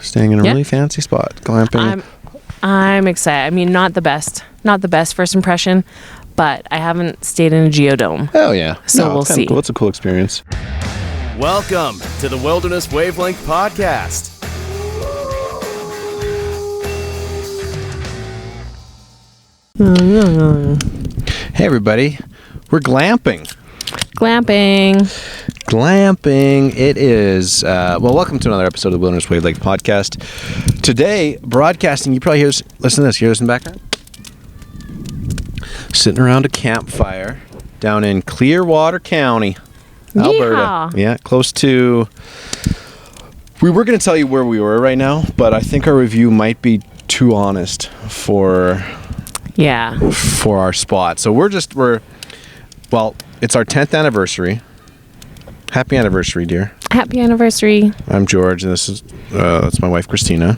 staying in a really fancy spot, glamping. I'm excited. I mean, not the best first impression, but I haven't stayed in a geodome. Oh yeah, so we'll see. Cool. It's a cool experience. Welcome to the Wilderness Wavelength Podcast. Hey everybody, we're glamping. Glamping. It is, welcome to another episode of the Wilderness Wavelength Podcast. Today, broadcasting, you probably listen to this, hear this in the background? Sitting around a campfire down in Clearwater County, Alberta. Yeah, close to, we were going to tell you where we were right now, but I think our review might be too honest for our spot. So it's our 10th anniversary. Happy anniversary, dear. Happy anniversary. I'm George, and this is that's my wife, Cristina.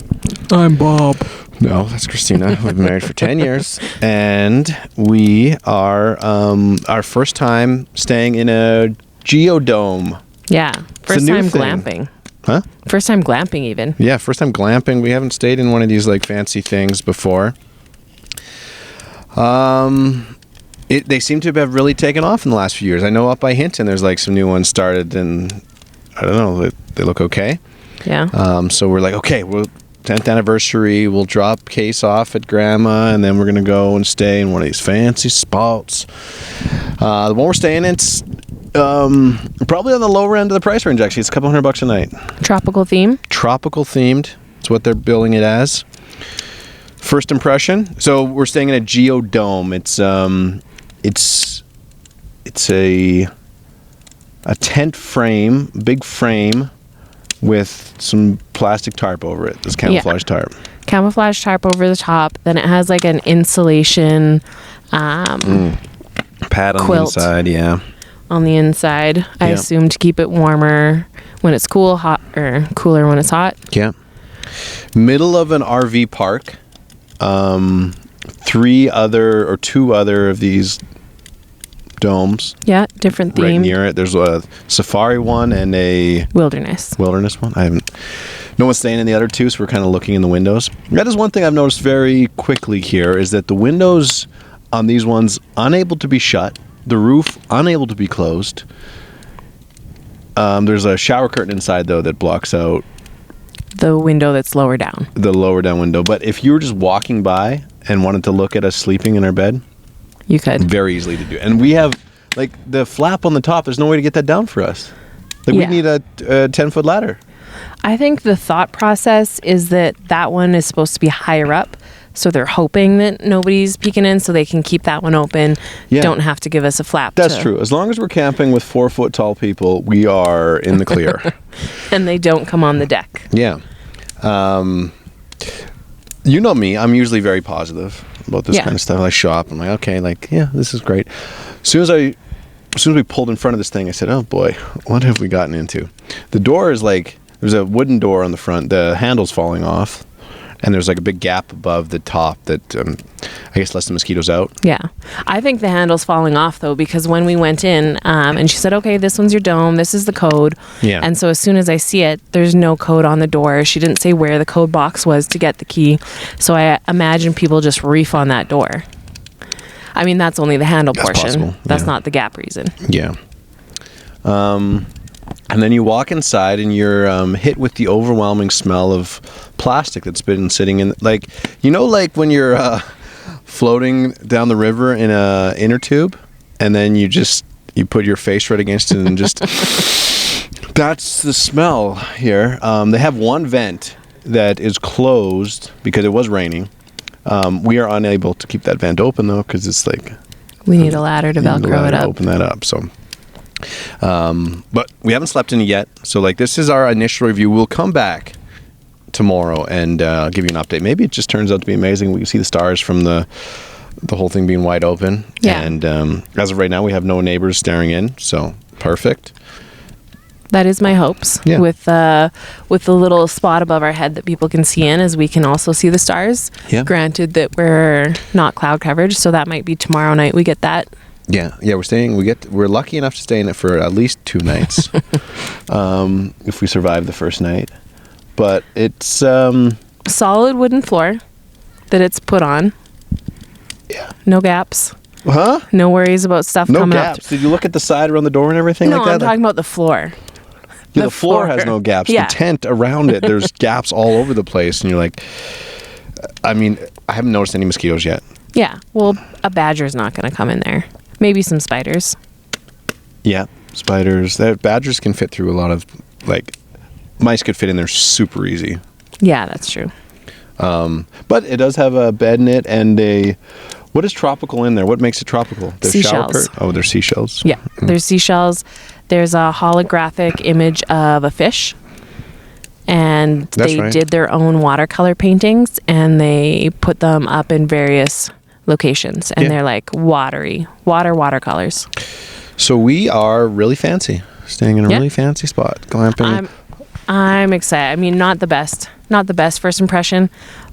I'm Bob. No, that's Cristina. We've been married for 10 years, and we are our first time staying in a geodome. Yeah, first time glamping. Huh? First time glamping, even. Yeah, first time glamping. We haven't stayed in one of these like fancy things before. They seem to have really taken off in the last few years. I know up by Hinton there's like some new ones started, and I don't know, they look okay. Yeah. So we're like, okay, 10th anniversary, we'll drop Case off at Grandma, and then we're gonna go and stay in one of these fancy spots. The one we're staying in, it's probably on the lower end of the price range. Actually, it's a couple $100 a night. Tropical themed. It's what they're billing it as. First impression. So we're staying in a geodome. It's a tent frame, big frame, with some plastic tarp over it. This camouflage tarp. Camouflage tarp over the top. Then it has like an insulation pad on quilt the inside. Yeah. On the inside, I assume to keep it warmer when it's cool, hot, or cooler when it's hot. Yeah. Middle of an RV park. Two other of these domes. Yeah, different theme. Right near it. There's a safari one and a wilderness one. No one's staying in the other two, so we're kind of looking in the windows. That is one thing I've noticed very quickly here, is that the windows on these ones unable to be shut, the roof unable to be closed. There's a shower curtain inside though that blocks out the window that's lower down. The lower down window. But if you were just walking by and wanted to look at us sleeping in our bed, you could. Very easily to do. And we have, like, the flap on the top, there's no way to get that down for us. Like, we need a 10-foot ladder. I think the thought process is that one is supposed to be higher up, so they're hoping that nobody's peeking in so they can keep that one open. Yeah. Don't have to give us a flap. That's true. As long as we're camping with 4-foot tall people, we are in the clear. And they don't come on the deck. Yeah. You know me, I'm usually very positive about this kind of stuff. I shop, I'm like, okay, this is great. As soon as we pulled in front of this thing, I said, oh boy, what have we gotten into? The door is like, there's a wooden door on the front, the handle's falling off, and there's like a big gap above the top that I guess lets the mosquitoes out. Yeah. I think the handle's falling off though, because when we went in and she said, okay, this one's your dome, this is the code. Yeah. And so as soon as I see it, there's no code on the door. She didn't say where the code box was to get the key. So I imagine people just reef on that door. I mean, that's only the handle portion. Possible. That's not the gap reason. Yeah. And then you walk inside and you're hit with the overwhelming smell of plastic that's been sitting in, like when you're floating down the river in a inner tube, and then you put your face right against it and just that's the smell here. They have one vent that is closed because it was raining. We are unable to keep that vent open though, because it's like we need a ladder to Velcro it up. Open that up. So. But we haven't slept in it yet, so this is our initial review. We'll come back tomorrow and give you an update. Maybe it just turns out to be amazing. We can see the stars from the whole thing being wide open. Yeah. And as of right now, we have no neighbors staring in, so perfect. That is my hopes. Yeah. With the little spot above our head that people can see in, as we can also see the stars. Yeah. Granted that we're not cloud coverage, so that might be tomorrow night we get that. Yeah, we're lucky enough to stay in it for at least 2 nights. If we survive the first night. but it's solid wooden floor that it's put on. Yeah. No gaps. Huh? No worries about stuff No coming gaps. up. Did you look at the side around the door and everything No, like that? I'm talking about the floor. Yeah, the floor has no gaps. Yeah. The tent around it, there's gaps all over the place, and you're like, I mean, I haven't noticed any mosquitoes yet. Yeah. Well, a badger's not going to come in there. Maybe some spiders. Yeah, spiders. Badgers can fit through a lot of, like, mice could fit in there super easy. Yeah, that's true. But it does have a bed in it and what is tropical in there? What makes it tropical? There's Seashells. There's seashells. Yeah, there's seashells. There's a holographic image of a fish. And That's they right. did their own watercolor paintings and they put them up in various locations. And they're like watercolors. So we are really fancy. Staying in a really fancy spot. Glamping. I'm excited. I mean, not the best first impression,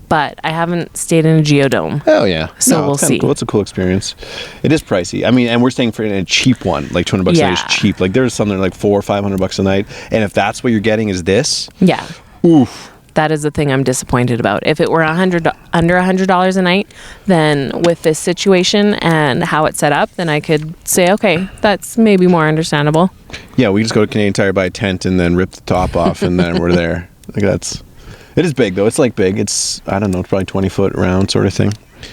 but I haven't stayed in a geodome. Oh yeah. So we'll it's kinda see. Cool. It's a cool experience. It is pricey. I mean, and we're staying in a cheap one, like $200 a night is cheap. Like there's something like $400 or $500 a night, and if that's what you're getting is this, Yeah. oof. That is the thing I'm disappointed about. If it were under $100 a night, then with this situation and how it's set up, then I could say, okay, that's maybe more understandable. Yeah, we just go to Canadian Tire, buy a tent, and then rip the top off, and then we're there. Like it is big though. It's like big. It's I don't know. It's probably 20-foot round sort of thing.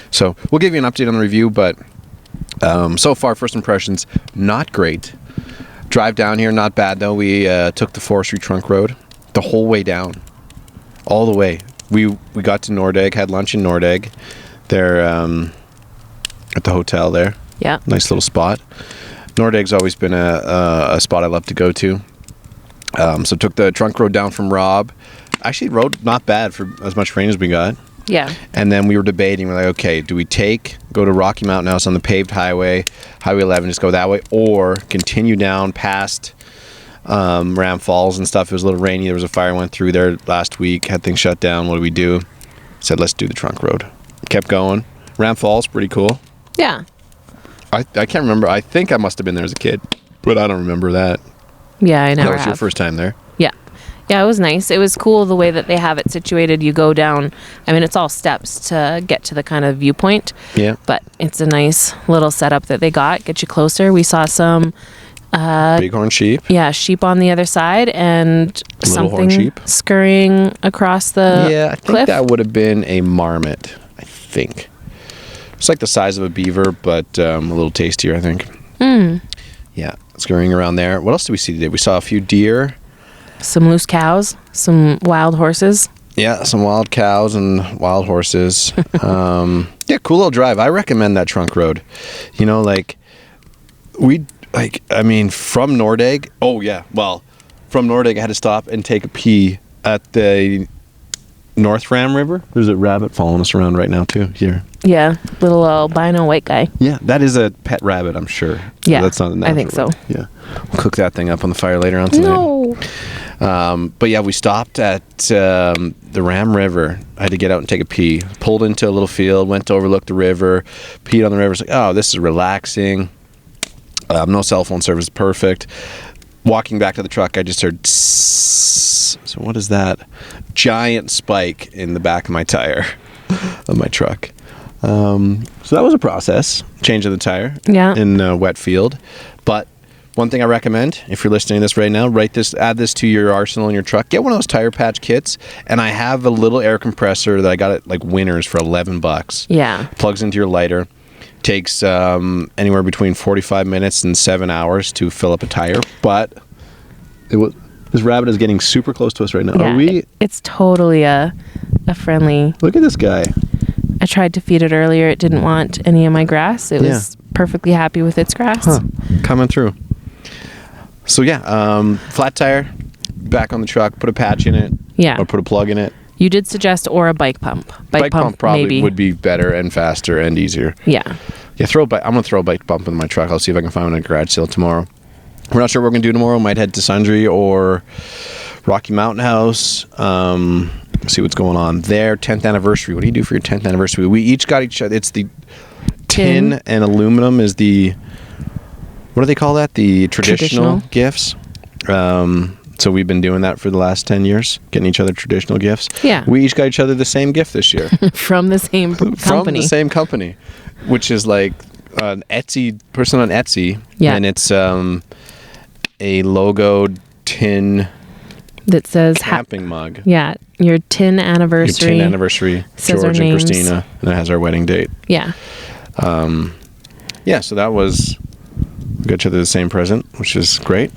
So we'll give you an update on the review, but so far first impressions not great. Drive down here not bad though. We took the forestry trunk road the whole way down, all the way. We got to Nordegg, had lunch in Nordegg. There at the hotel there. Yeah. Nice little spot. Nordegg's always been a spot I love to go to. So took the trunk road down from Rob. Actually, rode not bad for as much rain as we got. Yeah. And then we were debating. We're like, okay, do we go to Rocky Mountain House on the paved highway, Highway 11, just go that way, or continue down past Ram Falls and stuff? It was a little rainy. There was a fire went through there last week. Had things shut down. What do we do? Said, let's do the trunk road. Kept going. Ram Falls, pretty cool. Yeah. I can't remember. I think I must have been there as a kid, but I don't remember that. Yeah, I never That was have. your first time there? Yeah. Yeah, it was nice. It was cool the way that they have it situated. You go down. I mean, it's all steps to get to the kind of viewpoint. Yeah. But it's a nice little setup that they got. Get you closer. We saw some Bighorn sheep. yeah, sheep on the other side and Little horn something sheep. scurrying across the Yeah, I think cliff. that would have been a marmot, I think. It's like the size of a beaver, but a little tastier, I think. Yeah, scurrying around there. What else did we see today? We saw a few deer. Some loose cows, some wild horses. Yeah, some wild cows and wild horses. Yeah, cool little drive. I recommend that trunk road. You know, from Nordegg. Oh, yeah. Well, from Nordegg, I had to stop and take a pee at the North Ram River. There's a rabbit following us around right now, too, here. Yeah, little albino white guy. Yeah, that is a pet rabbit, I'm sure. Yeah, That's not a I think natural so. one. Yeah. We'll cook that thing up on the fire later on tonight. No. But yeah, we stopped at the Ram River. I had to get out and take a pee. Pulled into a little field, went to overlook the river, peed on the river. It's like, oh, this is relaxing. No cell phone service, perfect. Walking back to the truck, I just heard tss. So what is that? Giant spike in the back of my tire of my truck. So that was a process, changing the tire in a wet field. But one thing I recommend, if you're listening to this right now, add this to your arsenal in your truck. Get one of those tire patch kits, and I have a little air compressor that I got at like Winners for $11. Yeah. Plugs into your lighter. Takes anywhere between 45 minutes and 7 hours to fill up a tire. But this rabbit is getting super close to us right now. Yeah, it's totally a friendly. Look at this guy. I tried to feed it earlier. It didn't want any of my grass. It was perfectly happy with its grass. Coming through. So yeah, flat tire, back on the truck, put a patch in it. Yeah. Or put a plug in it. You did suggest or a bike pump. Bike pump probably maybe would be better and faster and easier. Yeah. Yeah, I'm going to throw a bike pump in my truck. I'll see if I can find one at a garage sale tomorrow. We're not sure what we're going to do tomorrow. Might head to Sundre or Rocky Mountain House. See what's going on there. 10th anniversary. What do you do for your 10th anniversary? We each got each other. It's the tin and aluminum is the, what do they call that? The traditional gifts. So we've been doing that for the last 10 years, getting each other traditional gifts. Yeah. We each got each other the same gift this year. From the same company. From the same company, which is like an Etsy person on Etsy. Yeah. And it's a logoed tin that says camping mug. Yeah. Your 10 anniversary. Your 10 anniversary. Says George our and names. Christina. And it has our wedding date. Yeah. Yeah, so that was... We got each other the same present, which is great.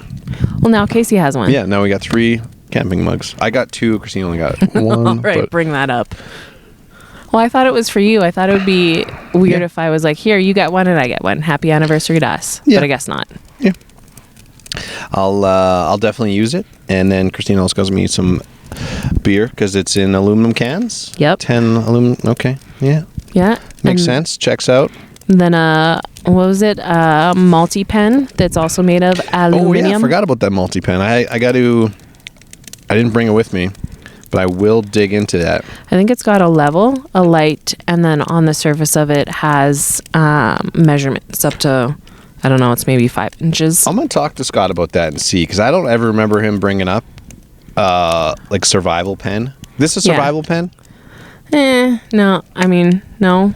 Well, now Casey has one. Yeah, now we got 3 camping mugs. I got 2. Christina only got 1. All right, but bring that up. Well, I thought it was for you. I thought it would be weird if I was like, here, you get one and I get one. Happy anniversary to us. Yeah. But I guess not. Yeah. I'll definitely use it. And then Christina also gives me some beer because it's in aluminum cans. Yep. 10 aluminum. Okay. Yeah. Yeah. Makes sense. Checks out. Then what was it? A multi pen that's also made of aluminum. Oh yeah, I forgot about that multi pen. I didn't bring it with me, but I will dig into that. I think it's got a level, a light, and then on the surface of it has measurements up to, I don't know, it's maybe 5 inches. I'm gonna talk to Scott about that and see, because I don't ever remember him bringing up like survival pen. This is a survival pen? No. I mean, no.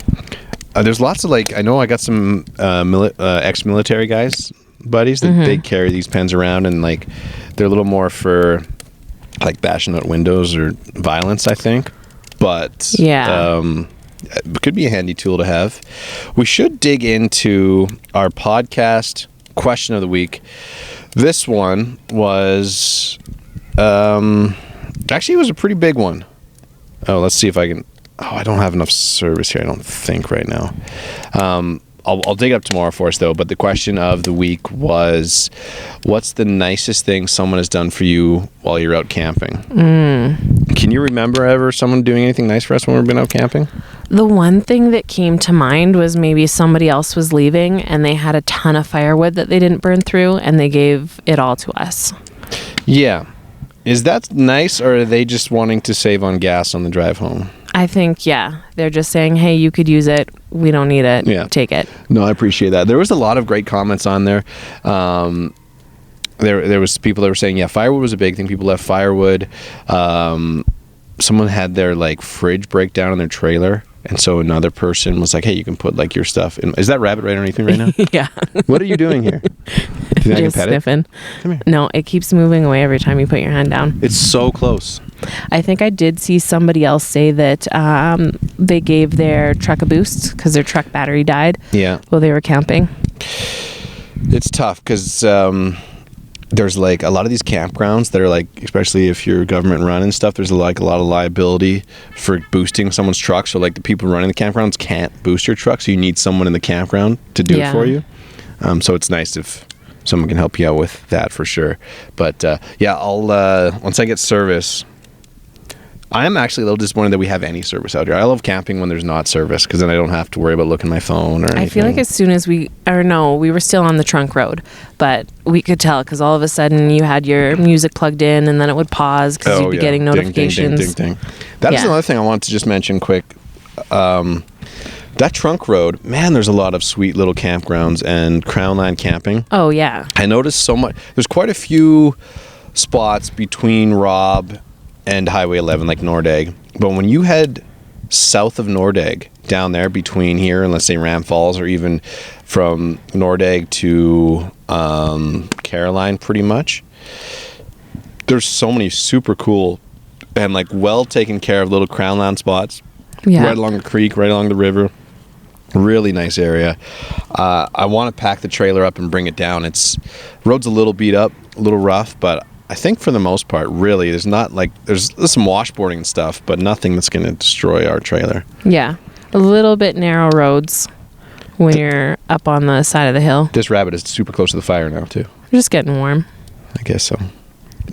There's lots of I know I got some ex-military guys, buddies, that they carry these pens around, and they're a little more for bashing out windows or violence, I think. But it could be a handy tool to have. We should dig into our podcast question of the week. This one was actually it was a pretty big one. Oh, let's see if I can. Oh, I don't have enough service here, I don't think, right now. I'll dig up tomorrow for us, though. But the question of the week was, what's the nicest thing someone has done for you while you're out camping? Can you remember ever someone doing anything nice for us when we've been out camping? The one thing that came to mind was maybe somebody else was leaving and they had a ton of firewood that they didn't burn through, and they gave it all to us. Yeah. Is that nice, or are they just wanting to save on gas on the drive home? I think, they're just saying, hey, you could use it. We don't need it. Yeah. Take it. No, I appreciate that. There was a lot of great comments on there. There was people that were saying, firewood was a big thing. People left firewood. Someone had their fridge break down in their trailer. And so another person was like, hey, you can put your stuff in. Is that rabbit right underneath me right now? Yeah. What are you doing here? Do you think I can Just pet sniffing. it? Come here. No, it keeps moving away every time you put your hand down. It's so close. I think I did see somebody else say that they gave their truck a boost because their truck battery died while they were camping. It's tough because there's a lot of these campgrounds that are especially if you're government run and stuff, there's a lot of liability for boosting someone's truck. So the people running the campgrounds can't boost your truck, so you need someone in the campground to do it for you. So it's nice if someone can help you out with that for sure. But I'll once I get service. I am actually a little disappointed that we have any service out here. I love camping when there's not service, because then I don't have to worry about looking at my phone or anything. I feel like as soon as we were still on the trunk road, but we could tell because all of a sudden you had your music plugged in and then it would pause because you'd be getting notifications. Ding, ding, ding, ding. That is another thing I wanted to just mention quick. That trunk road, man, there's a lot of sweet little campgrounds and Crownland camping. Oh, yeah. I noticed so much. There's quite a few spots between Robb and Highway 11, like Nordegg. But when you head south of Nordegg, down there between here and let's say Ram Falls, or even from Nordegg to Caroline, pretty much, there's so many super cool and well taken care of little Crownland spots. Yeah. Right along the creek, right along the river. Really nice area. I want to pack the trailer up and bring it down. Road's a little beat up, a little rough, but I think for the most part, really, there's not there's some washboarding and stuff, but nothing that's going to destroy our trailer. Yeah. A little bit narrow roads when you're up on the side of the hill. This rabbit is super close to the fire now, too. We're just getting warm. I guess so.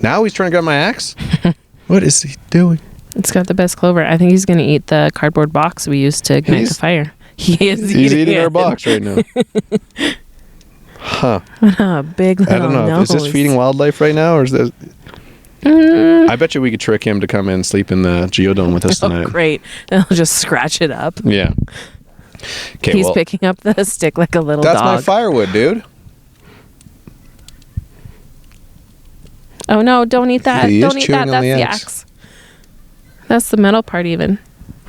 Now he's trying to grab my axe? What is he doing? It's got the best clover. I think he's going to eat the cardboard box we used to ignite the fire. He's eating our box right now. Huh. Big little I don't know. nose. Is this feeding wildlife right now, or is this... I bet you we could trick him to come in and sleep in the geodome with us tonight. Oh, great. Then he'll just scratch it up. Yeah. Okay, He's picking up the stick like a little dog. That's my firewood, dude. Oh no, don't eat that. He is Don't eat chewing that. on That's the the eggs. axe. That's the metal part even.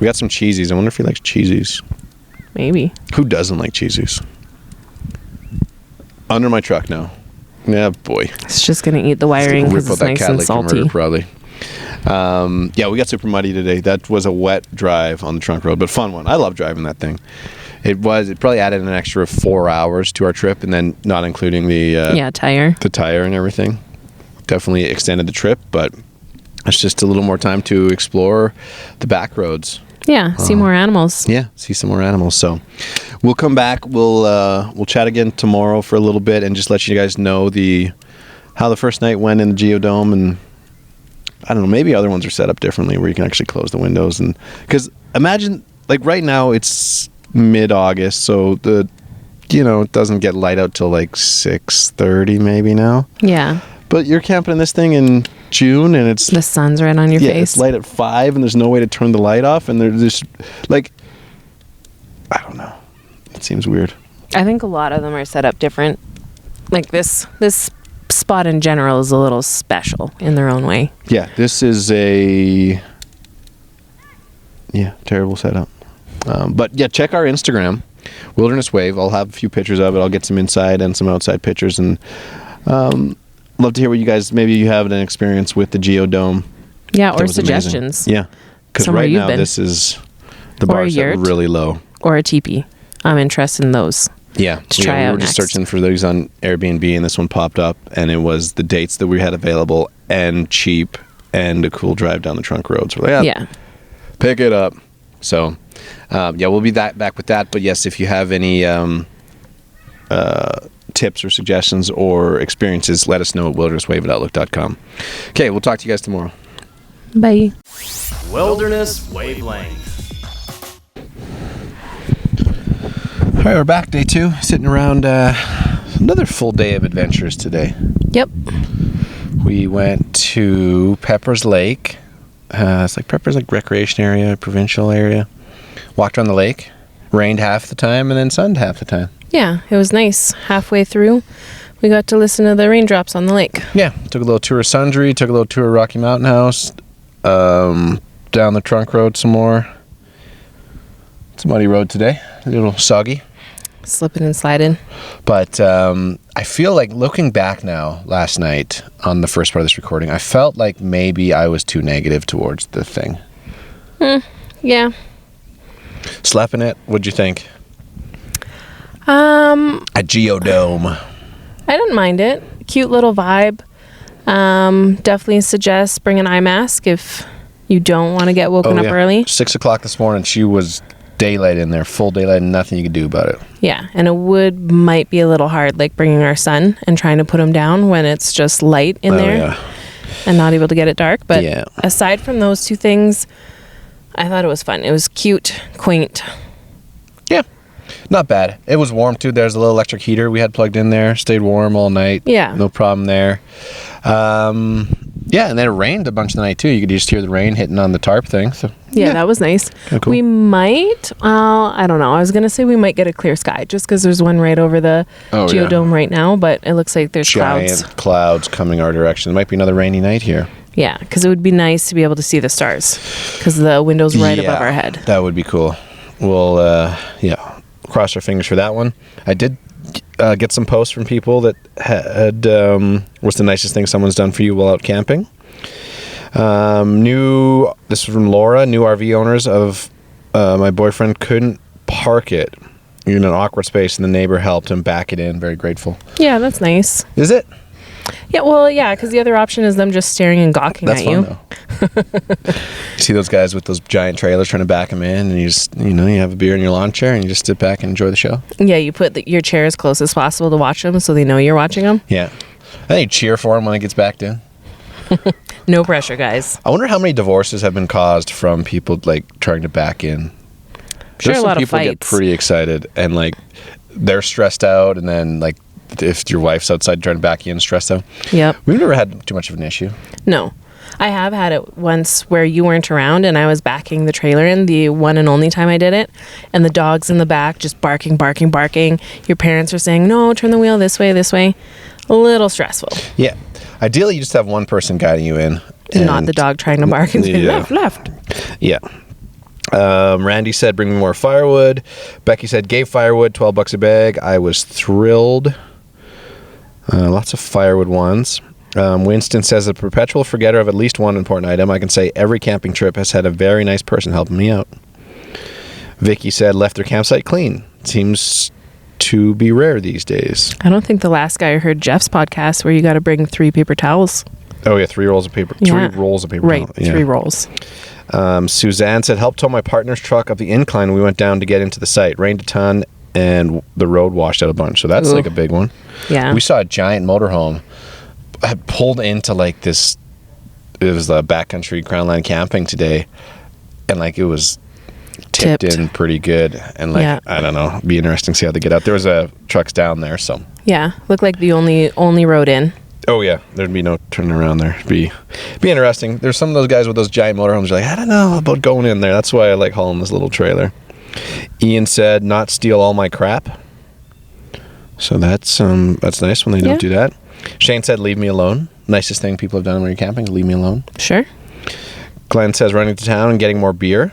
We got some cheesies. I wonder if he likes cheesies. Maybe. Who doesn't like cheesies? Under my truck now. Yeah, boy. It's just going to eat the wiring because it's nice and salty. Probably. Yeah, we got super muddy today. That was a wet drive on the trunk road, but fun one. I love driving that thing. It probably added an extra 4 hours to our trip, and then not including the tire. The tire and everything. Definitely extended the trip, but it's just a little more time to explore the back roads. Yeah, see more animals. Yeah, see some more animals. So we'll come back. We'll chat again tomorrow for a little bit and just let you guys know how the first night went in the geodome, and I don't know, maybe other ones are set up differently where you can actually close the windows, and because imagine like right now it's mid-August, so it doesn't get light out till like 6:30 maybe now. Yeah. But you're camping in this thing in June, and the sun's right on your face. It's light at 5, and there's no way to turn the light off, and there's just like, I don't know. It seems weird. I think a lot of them are set up different. Like this spot in general is a little special in their own way. Yeah, this is terrible setup. But yeah, check our Instagram, Wilderness Wave. I'll have a few pictures of it. I'll get some inside and some outside pictures, and love to hear what you guys, maybe you have an experience with the geodome. Yeah, or suggestions. Amazing. Yeah, because right now this is the bar set really low. Or a teepee. I'm interested in those. Yeah, to try out we were just searching for those on Airbnb, and this one popped up, and it was the dates that we had available and cheap and a cool drive down the trunk roads. So we're like, yeah, pick it up. So, we'll be back with that. But yes, if you have any tips or suggestions or experiences, let us know at wildernesswave@outlook.com. Okay, we'll talk to you guys tomorrow. Bye. Wilderness Wavelength. All right, we're back, day 2, sitting around another full day of adventures today. Yep. We went to Pepper's Lake. It's like Pepper's like recreation area, provincial area. Walked around the lake. Rained half the time and then sunned half the time. Yeah, it was nice. Halfway through, we got to listen to the raindrops on the lake. Yeah, took a little tour of Sundre, took a little tour of Rocky Mountain House, down the trunk road some more. It's a muddy road today, a little soggy. Slipping and sliding. But I feel like looking back now, last night on the first part of this recording, I felt like maybe I was too negative towards the thing. Yeah. Slept in it, what'd you think? A geodome. I didn't mind it. Cute little vibe. Definitely suggest bring an eye mask if you don't want to get woken up early. 6 o'clock this morning, she was daylight in there, full daylight, and nothing you could do about it. Yeah, and it might be a little hard, like bringing our son and trying to put him down when it's just light in there and not able to get it dark. But aside from those two things, I thought it was fun. It was cute, quaint. Yeah, not bad. It was warm too. There's a little electric heater we had plugged in there. Stayed warm all night. Yeah. No problem there. Yeah, and then it rained a bunch of the night too. You could just hear the rain hitting on the tarp thing. So yeah, that was nice. Cool. We might, I don't know. I was going to say we might get a clear sky just because there's one right over the geodome right now, but it looks like there's giant clouds coming our direction. It might be another rainy night here. Yeah, because it would be nice to be able to see the stars because the window's right above our head. That would be cool. We'll, cross our fingers for that one. I did get some posts from people that had, what's the nicest thing someone's done for you while out camping? This was from Laura, new RV owners of my boyfriend couldn't park it in an awkward space, and the neighbor helped him back it in. Very grateful. Yeah, that's nice. Is it? Yeah, well, yeah, because the other option is them just staring and gawking at you. That's fun, though. You see those guys with those giant trailers trying to back them in, and you just, you have a beer in your lawn chair, and you just sit back and enjoy the show? Yeah, you put your chair as close as possible to watch them so they know you're watching them. Yeah. I think you cheer for him when he gets backed in. No pressure, guys. I wonder how many divorces have been caused from people, like, trying to back in. Sure, a lot of fights. People get pretty excited, and, like, they're stressed out, and then, like, if your wife's outside trying to back you in, stressed out. Yep. We've never had too much of an issue. No. I have had it once where you weren't around and I was backing the trailer in, the one and only time I did it, and the dog's in the back just barking. Your parents are saying, no, turn the wheel this way. A little stressful. Yeah. Ideally, you just have one person guiding you in. Not the dog trying to bark and say, left. Yeah. Randy said, bring me more firewood. Becky said, gave firewood, $12 a bag. I was thrilled. Lots of firewood ones. Winston says, a perpetual forgetter of at least one important item. I can say every camping trip has had a very nice person helping me out. Vicky said, left their campsite clean. Seems to be rare these days. I don't think the last guy heard Jeff's podcast where you got to bring 3 paper towels. Oh, yeah, 3 rolls of paper. Yeah. 3 rolls of paper. Right, towel. Yeah. 3 rolls. Suzanne said, helped tow my partner's truck up the incline when we went down to get into the site. Rained a ton, and the road washed out a bunch. So that's like a big one. Yeah. We saw a giant motorhome had pulled into like this, it was the backcountry Crownland camping today, and like it was tipped in pretty good, and like I don't know, it'd be interesting to see how they get out. There was trucks down there, so looked like the only road in. Oh yeah, there'd be no turning around there. It'd be interesting. There's some of those guys with those giant motorhomes are like, I don't know about going in there. That's why I like hauling this little trailer. Ian said, not steal all my crap. So that's nice when they don't do that. Shane said, leave me alone. Nicest thing people have done when you're camping, leave me alone. Sure. Glenn says, running to town and getting more beer.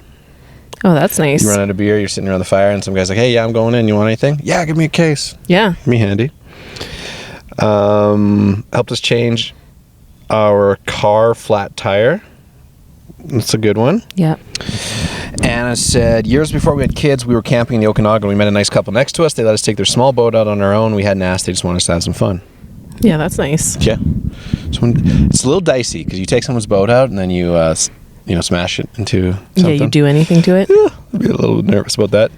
Oh, that's nice. You run out of beer, you're sitting around the fire, and some guy's like, hey, yeah, I'm going in. You want anything? Yeah, give me a case. Yeah. Me handy. Helped us change our car flat tire. That's a good one. Yeah. Anna said, years before we had kids, we were camping in the Okanagan. We met a nice couple next to us. They let us take their small boat out on our own. We hadn't asked. They just wanted us to have some fun. Yeah, that's nice. Yeah. So it's a little dicey because you take someone's boat out and then you smash it into something. Yeah, you do anything to it? Yeah, I'd be a little nervous about that.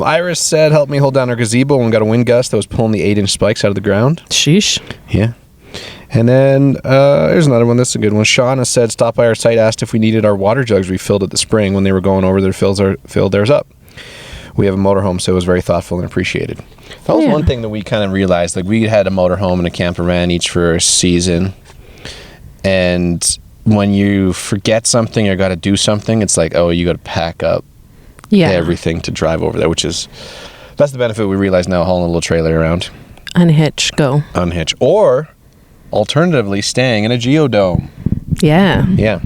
Iris said, help me hold down our gazebo when we got a wind gust that was pulling the 8-inch spikes out of the ground. Sheesh. Yeah. And then here's another one. This is a good one. Shauna said, stopped by our site, asked if we needed our water jugs refilled at the spring when they were going over there, filled theirs up. We have a motorhome, so it was very thoughtful and appreciated. That was one thing that we kind of realized. Like, we had a motorhome and a camper van each for a season. And when you forget something or got to do something, it's like, oh, you got to pack up everything to drive over there, that's the benefit we realize now, hauling a little trailer around. Unhitch, go. Unhitch. Or, alternatively, staying in a geodome. Yeah. Yeah.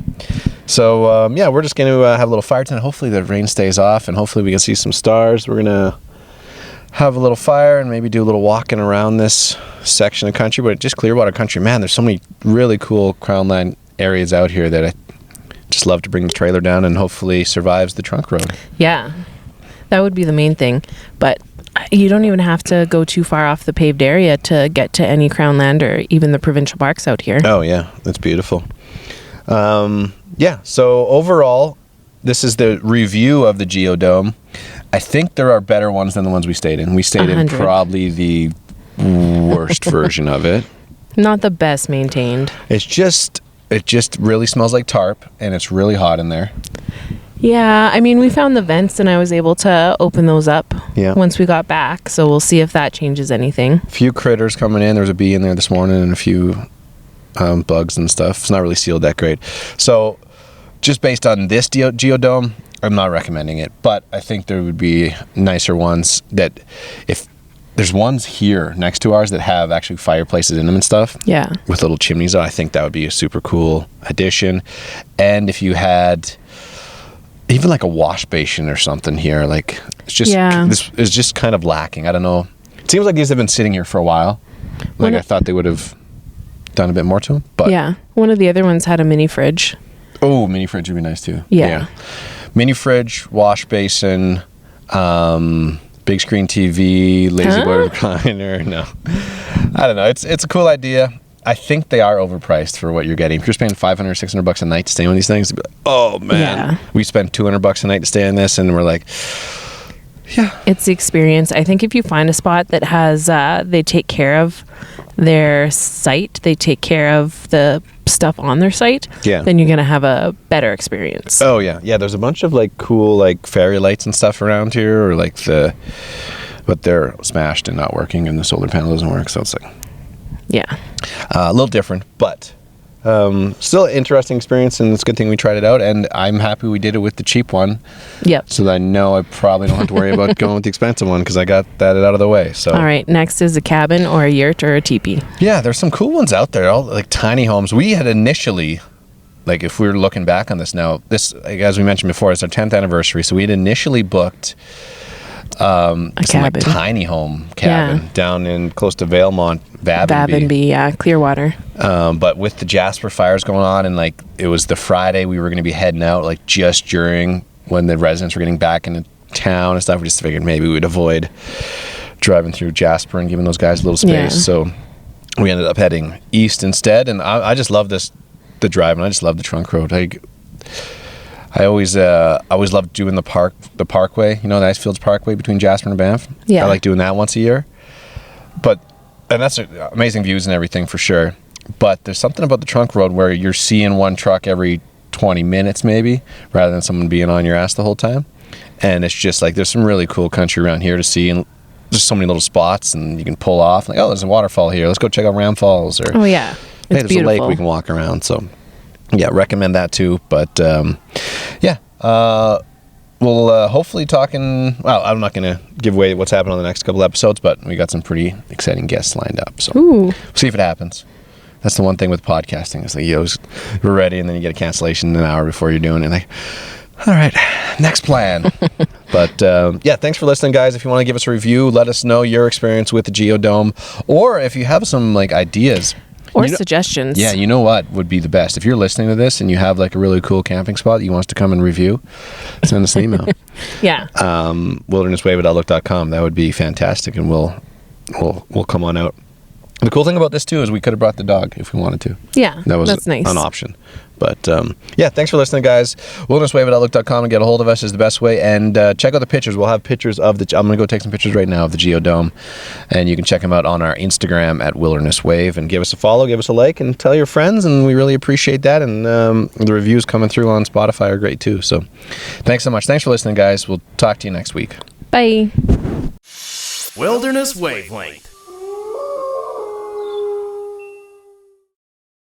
So, we're just going to have a little fire tonight. Hopefully the rain stays off, and hopefully we can see some stars. We're going to have a little fire and maybe do a little walking around this section of country, but just Clearwater Country. Man, there's so many really cool Crownland areas out here that I just love to bring the trailer down and hopefully survives the trunk road. Yeah. That would be the main thing. But you don't even have to go too far off the paved area to get to any Crownland or even the provincial parks out here. Oh, yeah. That's beautiful. So overall, this is the review of the geodome. I think there are better ones than the ones we stayed in. We stayed 100. in probably the worst version of it. Not the best maintained. It just really smells like tarp, and it's really hot in there. Yeah, I mean, we found the vents and I was able to open those up once we got back. So we'll see if that changes anything. A few critters coming in. There was a bee in there this morning and a few bugs and stuff. It's not really sealed that great. So just based on this geodome, I'm not recommending it. But I think there would be nicer ones that if there's ones here next to ours that have actually fireplaces in them and stuff. Yeah. With little chimneys. I think that would be a super cool addition. And if you had even like a wash basin or something here, like it's just this is just kind of lacking. I don't know. It seems like these have been sitting here for a while. Like I thought they would have done a bit more to them. But yeah, one of the other ones had a mini fridge. Oh, mini fridge would be nice too. Yeah. Mini fridge, wash basin, big screen TV, lazy boy recliner. No, I don't know. It's a cool idea. I think they are overpriced for what you're getting. If you're spending $500 or $600 a night to stay on these things, be like, oh man, we spent $200 a night to stay in this, and we're like, yeah. It's the experience. I think if you find a spot that has, they take care of their site, they take care of the stuff on their site, then you're gonna have a better experience. Oh yeah, there's a bunch of like cool like fairy lights and stuff around here, or like but they're smashed and not working, and the solar panel doesn't work, so it's like a little different, but Still an interesting experience, and it's a good thing we tried it out, and I'm happy we did it with the cheap one. Yep. So that I know I probably don't have to worry about going with the expensive one because I got that out of the way. So. All right, next is a cabin or a yurt or a teepee. Yeah, there's some cool ones out there, all like tiny homes. We had initially, like if we were looking back on this now, this, like, as we mentioned before, it's our 10th anniversary, so we had initially booked a cabin. like tiny home cabin down in close to Valemont, Babinby, yeah, Clearwater. But with the Jasper fires going on, and like it was the Friday we were going to be heading out, like just during when the residents were getting back into town and stuff, we just figured maybe we'd avoid driving through Jasper and giving those guys a little space. Yeah. So we ended up heading east instead, and I just love the drive, and I just love the trunk road. I always loved doing the parkway, you know, the Icefields Parkway between Jasper and Banff. Yeah. I like doing that once a year. And that's amazing views and everything for sure. But there's something about the trunk road where you're seeing one truck every 20 minutes maybe, rather than someone being on your ass the whole time. And it's just like, there's some really cool country around here to see, and there's so many little spots, and you can pull off. Like, oh, there's a waterfall here. Let's go check out Ram Falls. Or, oh, yeah. Hey, there's beautiful. a lake we can walk around. So, yeah, recommend that too. But, we'll hopefully talking. Well, I'm not going to give away what's happening on the next couple episodes, but we got some pretty exciting guests lined up. So we'll see if it happens. That's the one thing with podcasting. It's like, we're ready, and then you get a cancellation an hour before you're doing it. Like, all right, next plan. But thanks for listening, guys. If you want to give us a review, let us know your experience with the Geodome, or if you have some like ideas. Or suggestions. Yeah, you know what would be the best? If you're listening to this and you have like a really cool camping spot that you want us to come and review, send us an email. Yeah. wildernesswave@outlook.com. That would be fantastic, and we'll come on out. The cool thing about this too is we could have brought the dog if we wanted to. Yeah, that's nice. An option. But thanks for listening, guys. wildernesswave@outlook.com and get a hold of us is the best way. And check out the pictures. We'll have pictures of I'm going to go take some pictures right now of the Geodome, and you can check them out on our Instagram @wildernesswave, and give us a follow, give us a like, and tell your friends, and we really appreciate that. And the reviews coming through on Spotify are great too. So thanks so much. Thanks for listening, guys. We'll talk to you next week. Bye. Wilderness Wavelength.